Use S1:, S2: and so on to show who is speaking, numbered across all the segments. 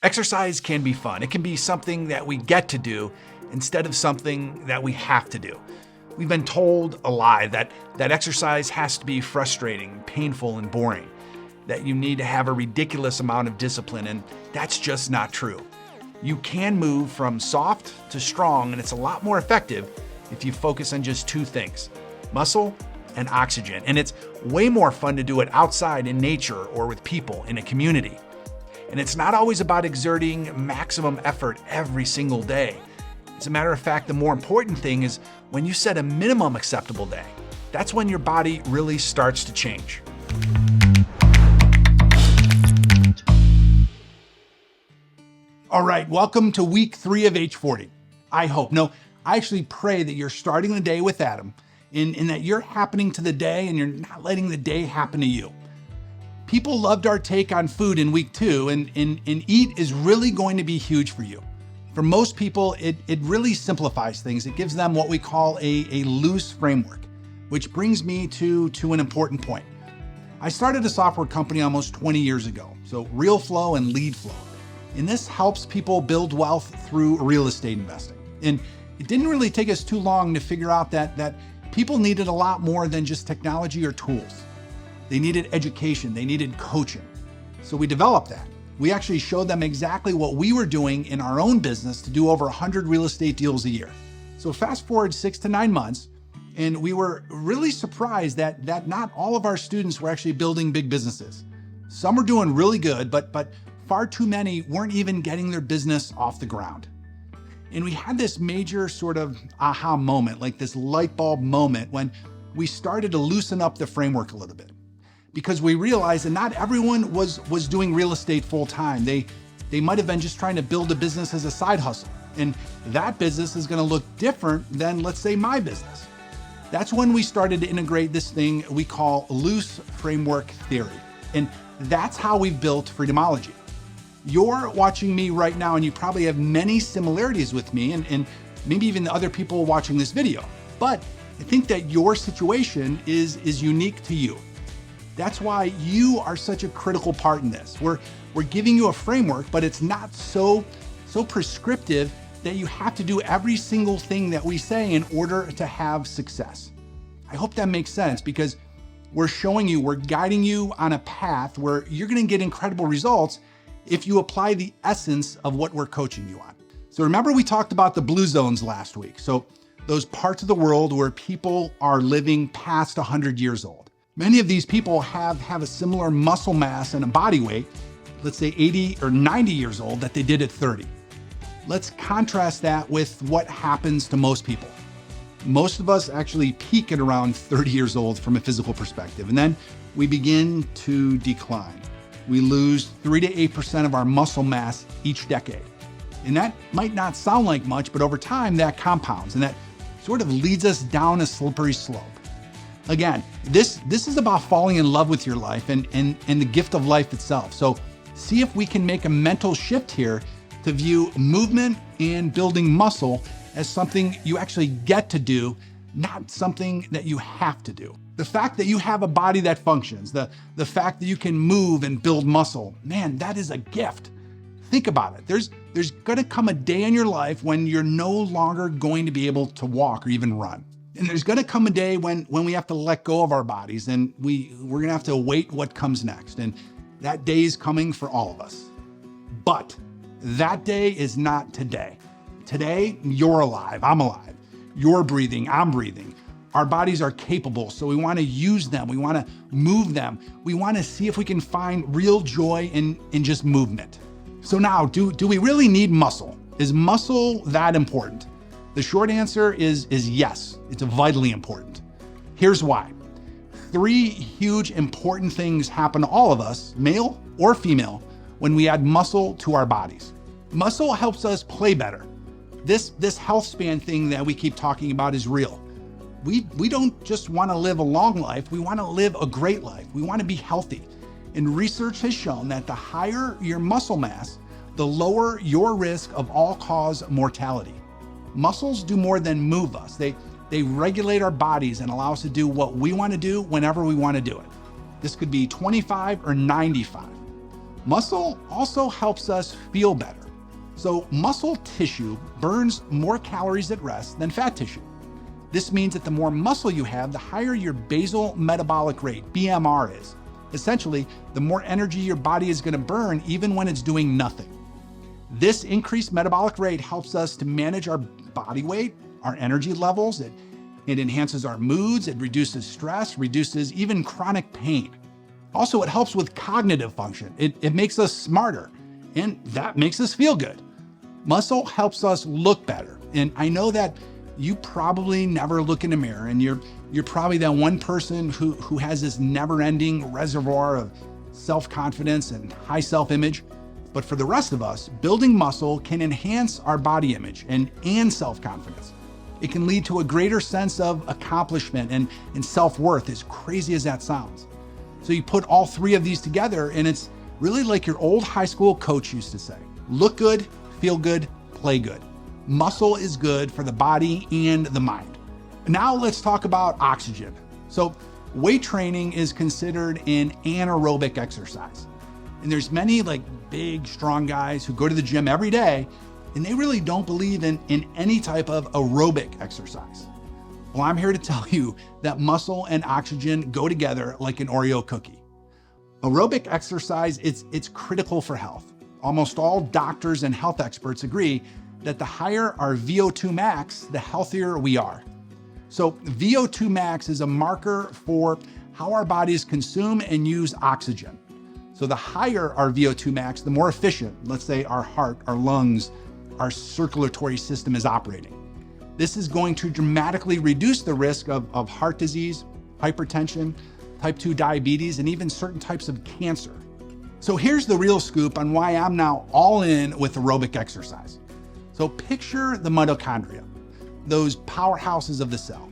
S1: Exercise can be fun. It can be something that we get to do instead of something that we have to do. We've been told a lie that exercise has to be frustrating, painful, and boring, that you need to have a ridiculous amount of discipline, and that's just not true. You can move from soft to strong, and it's a lot more effective if you focus on just two things: muscle and oxygen. And it's way more fun to do it outside in nature or with people in a community. And it's not always about exerting maximum effort every single day. As a matter of fact, the more important thing is when you set a minimum acceptable day. That's when your body really starts to change. All right, welcome to week 3 of H40. I actually pray that you're starting the day with Adam, and that you're happening to the day and you're not letting the day happen to you. People loved our take on food in week 2, and eat is really going to be huge for you. For most people, it really simplifies things. It gives them what we call a loose framework, which brings me to an important point. I started a software company almost 20 years ago, so Real Flow and Lead Flow. And this helps people build wealth through real estate investing. And it didn't really take us too long to figure out that people needed a lot more than just technology or tools. They needed education, they needed coaching. So we developed that. We actually showed them exactly what we were doing in our own business to do over 100 real estate deals a year. So fast forward 6 to 9 months, and we were really surprised that not all of our students were actually building big businesses. Some were doing really good, but far too many weren't even getting their business off the ground. And we had this major sort of aha moment, like this light bulb moment, when we started to loosen up the framework a little bit. Because we realized that not everyone was doing real estate full time. They might have been just trying to build a business as a side hustle. And that business is going to look different than, let's say, my business. That's when we started to integrate this thing we call loose framework theory. And that's how we've built Freedomology. You're watching me right now, and you probably have many similarities with me and maybe even the other people watching this video. But I think that your situation is unique to you. That's why you are such a critical part in this. We're giving you a framework, but it's not so prescriptive that you have to do every single thing that we say in order to have success. I hope that makes sense, because we're guiding you on a path where you're gonna get incredible results if you apply the essence of what we're coaching you on. So remember, we talked about the blue zones last week. So those parts of the world where people are living past 100 years old. Many of these people have a similar muscle mass and a body weight, let's say 80 or 90 years old, that they did at 30. Let's contrast that with what happens to most people. Most of us actually peak at around 30 years old from a physical perspective, and then we begin to decline. We lose 3 to 8% of our muscle mass each decade. And that might not sound like much, but over time that compounds, and that sort of leads us down a slippery slope. Again, this is about falling in love with your life and the gift of life itself. So see if we can make a mental shift here to view movement and building muscle as something you actually get to do, not something that you have to do. The fact that you have a body that functions, the fact that you can move and build muscle, man, that is a gift. Think about it. There's gonna come a day in your life when you're no longer going to be able to walk or even run. And there's gonna come a day when we have to let go of our bodies, and we're gonna have to wait what comes next. And that day is coming for all of us. But that day is not today. Today, you're alive, I'm alive. You're breathing, I'm breathing. Our bodies are capable, so we wanna use them, we wanna move them. We wanna see if we can find real joy in just movement. So now, do we really need muscle? Is muscle that important? The short answer is yes, it's vitally important. Here's why. 3 huge important things happen to all of us, male or female, when we add muscle to our bodies. Muscle helps us play better. This health span thing that we keep talking about is real. We don't just want to live a long life, we want to live a great life. We want to be healthy. And research has shown that the higher your muscle mass, the lower your risk of all-cause mortality. Muscles do more than move us. They regulate our bodies and allow us to do what we want to do whenever we want to do it. This could be 25 or 95. Muscle also helps us feel better. So muscle tissue burns more calories at rest than fat tissue. This means that the more muscle you have, the higher your basal metabolic rate, BMR, is. Essentially, the more energy your body is going to burn even when it's doing nothing. This increased metabolic rate helps us to manage our body weight, our energy levels. It enhances our moods, it reduces stress, reduces even chronic pain. Also, it helps with cognitive function. It makes us smarter, and that makes us feel good. Muscle helps us look better. And I know that you probably never look in a mirror, and you're probably that one person who has this never-ending reservoir of self-confidence and high self-image. But for the rest of us, building muscle can enhance our body image and self-confidence. It can lead to a greater sense of accomplishment and self-worth, as crazy as that sounds. So you put all three of these together, and it's really like your old high school coach used to say: look good, feel good, play good. Muscle is good for the body and the mind. Now let's talk about oxygen. So weight training is considered an anaerobic exercise. And there's many big, strong guys who go to the gym every day, and they really don't believe in any type of aerobic exercise. Well, I'm here to tell you that muscle and oxygen go together like an Oreo cookie. Aerobic exercise, it's critical for health. Almost all doctors and health experts agree that the higher our VO2 max, the healthier we are. So VO2 max is a marker for how our bodies consume and use oxygen. So the higher our VO2 max, the more efficient, let's say, our heart, our lungs, our circulatory system is operating. This is going to dramatically reduce the risk of heart disease, hypertension, type 2 diabetes, and even certain types of cancer. So here's the real scoop on why I'm now all in with aerobic exercise. So picture the mitochondria, those powerhouses of the cell.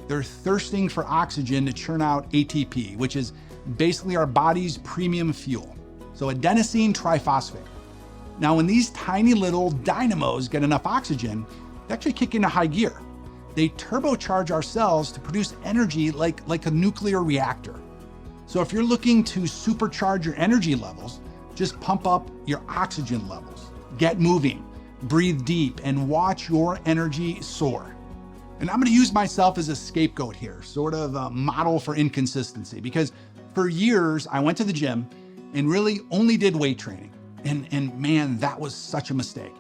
S1: They're thirsting for oxygen to churn out ATP, which is basically our body's premium fuel. So adenosine triphosphate. Now, when these tiny little dynamos get enough oxygen, they actually kick into high gear. They turbocharge our cells to produce energy like a nuclear reactor. So if you're looking to supercharge your energy levels, just pump up your oxygen levels. Get moving, breathe deep, and watch your energy soar. And I'm going to use myself as a scapegoat here, sort of a model for inconsistency, because for years I went to the gym and really only did weight training. And man, that was such a mistake.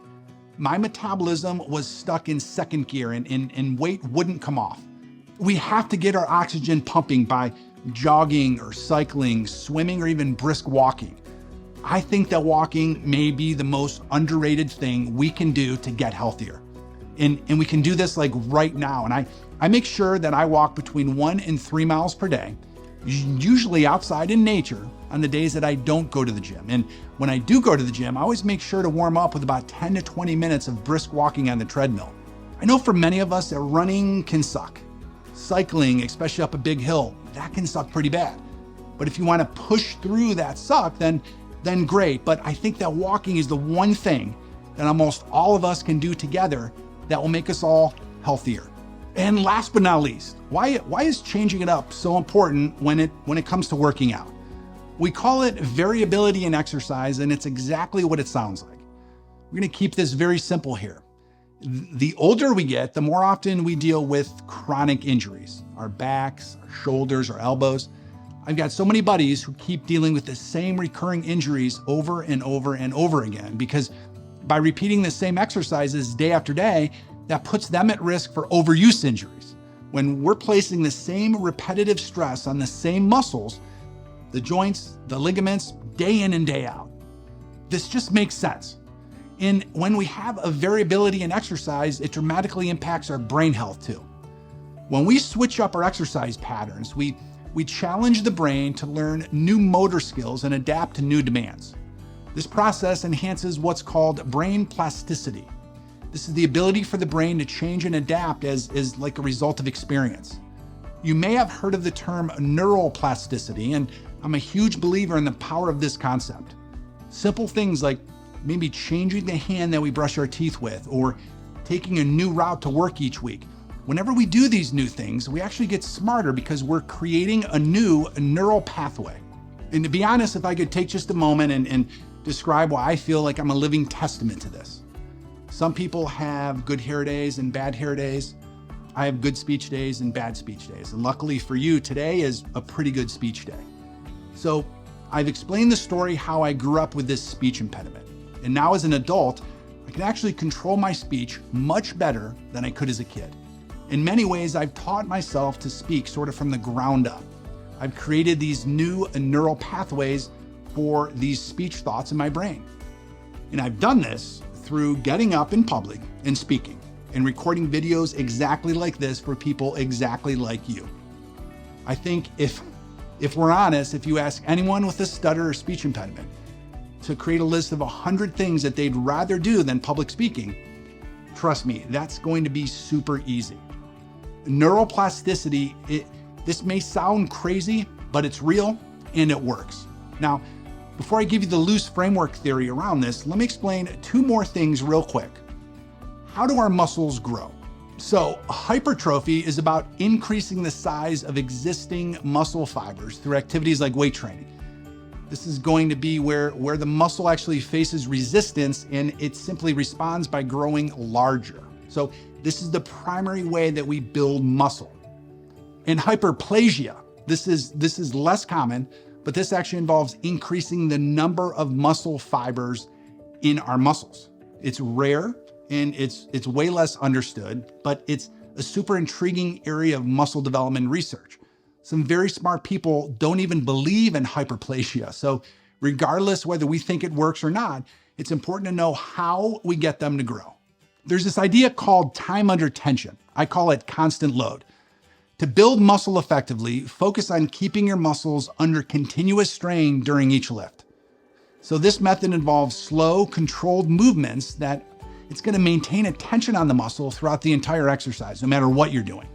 S1: My metabolism was stuck in second gear and weight wouldn't come off. We have to get our oxygen pumping by jogging or cycling, swimming, or even brisk walking. I think that walking may be the most underrated thing we can do to get healthier. And we can do this right now. And I make sure that I walk between 1 and 3 miles per day, usually outside in nature, on the days that I don't go to the gym. And when I do go to the gym, I always make sure to warm up with about 10 to 20 minutes of brisk walking on the treadmill. I know for many of us that running can suck. Cycling, especially up a big hill, that can suck pretty bad. But if you want to push through that suck, then great. But I think that walking is the one thing that almost all of us can do together that will make us all healthier. And last but not least, why is changing it up so important when it comes to working out? We call it variability in exercise, and it's exactly what it sounds like. We're going to keep this very simple here. The older we get, the more often we deal with chronic injuries, our backs, our shoulders, our elbows. I've got so many buddies who keep dealing with the same recurring injuries over and over and over again, because by repeating the same exercises day after day, that puts them at risk for overuse injuries. When we're placing the same repetitive stress on the same muscles, the joints, the ligaments, day in and day out. This just makes sense. And when we have a variability in exercise, it dramatically impacts our brain health too. When we switch up our exercise patterns, we challenge the brain to learn new motor skills and adapt to new demands. This process enhances what's called brain plasticity. This is the ability for the brain to change and adapt as like a result of experience. You may have heard of the term neuroplasticity, and I'm a huge believer in the power of this concept. Simple things like maybe changing the hand that we brush our teeth with, or taking a new route to work each week. Whenever we do these new things, we actually get smarter because we're creating a new neural pathway. And to be honest, if I could take just a moment and describe why I feel like I'm a living testament to this. Some people have good hair days and bad hair days. I have good speech days and bad speech days. And luckily for you, today is a pretty good speech day. So I've explained the story how I grew up with this speech impediment. And now as an adult, I can actually control my speech much better than I could as a kid. In many ways, I've taught myself to speak sort of from the ground up. I've created these new neural pathways for these speech thoughts in my brain. And I've done this through getting up in public and speaking and recording videos exactly like this for people exactly like you. I think if we're honest, if you ask anyone with a stutter or speech impediment to create a list of 100 things that they'd rather do than public speaking, trust me, that's going to be super easy. Neuroplasticity, this may sound crazy, but it's real and it works. Now, before I give you the loose framework theory around this, let me explain two more things real quick. How do our muscles grow? So hypertrophy is about increasing the size of existing muscle fibers through activities like weight training. This is going to be where the muscle actually faces resistance and it simply responds by growing larger. So this is the primary way that we build muscle. In hyperplasia, this is less common, but this actually involves increasing the number of muscle fibers in our muscles. It's rare and it's way less understood, but it's a super intriguing area of muscle development research. Some very smart people don't even believe in hyperplasia. So regardless whether we think it works or not, it's important to know how we get them to grow. There's this idea called time under tension. I call it constant load. To build muscle effectively, focus on keeping your muscles under continuous strain during each lift. So this method involves slow, controlled movements that it's going to maintain a tension on the muscle throughout the entire exercise, no matter what you're doing.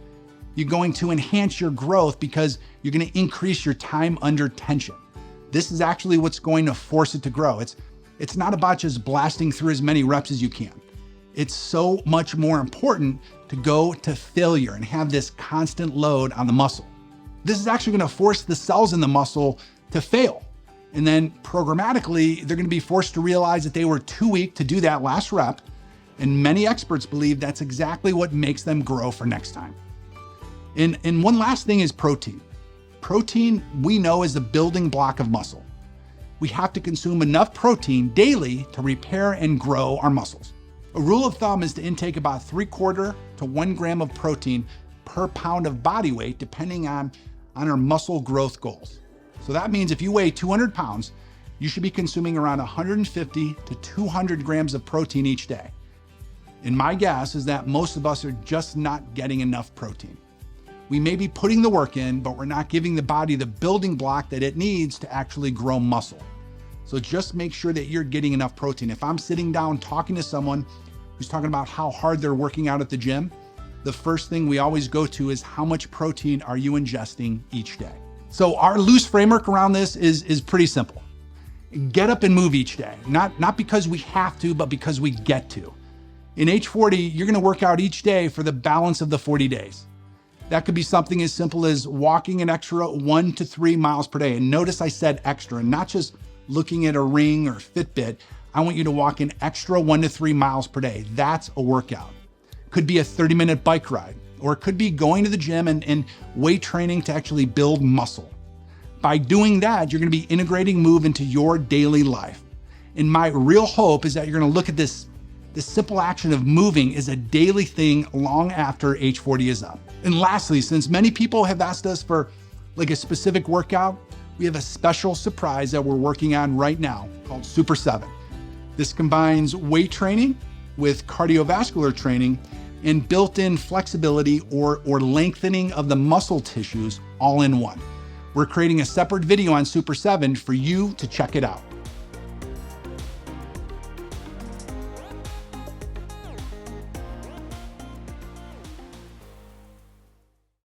S1: You're going to enhance your growth because you're going to increase your time under tension. This is actually what's going to force it to grow. It's not about just blasting through as many reps as you can. It's so much more important to go to failure and have this constant load on the muscle. This is actually going to force the cells in the muscle to fail. And then programmatically, they're going to be forced to realize that they were too weak to do that last rep. And many experts believe that's exactly what makes them grow for next time. And one last thing is protein. Protein, we know, is the building block of muscle. We have to consume enough protein daily to repair and grow our muscles. A rule of thumb is to intake about 3/4 to 1 gram of protein per pound of body weight, depending on our muscle growth goals. So that means if you weigh 200 pounds, you should be consuming around 150 to 200 grams of protein each day. And my guess is that most of us are just not getting enough protein. We may be putting the work in, but we're not giving the body the building block that it needs to actually grow muscle. So just make sure that you're getting enough protein. If I'm sitting down talking to someone who's talking about how hard they're working out at the gym, the first thing we always go to is how much protein are you ingesting each day? So our loose framework around this is pretty simple. Get up and move each day, not because we have to, but because we get to. In H40, you're gonna work out each day for the balance of the 40 days. That could be something as simple as walking an extra 1 to 3 miles per day. And notice I said extra, and not just looking at a ring or Fitbit. I want you to walk an extra 1 to 3 miles per day. That's a workout. Could be a 30-minute bike ride, or it could be going to the gym and weight training to actually build muscle. By doing that, you're gonna be integrating move into your daily life. And my real hope is that you're gonna look at this simple action of moving as a daily thing long after H40 is up. And lastly, since many people have asked us for like a specific workout, we have a special surprise that we're working on right now called Super 7. This combines weight training with cardiovascular training and built-in flexibility or lengthening of the muscle tissues all in one. We're creating a separate video on Super 7 for you to check it out.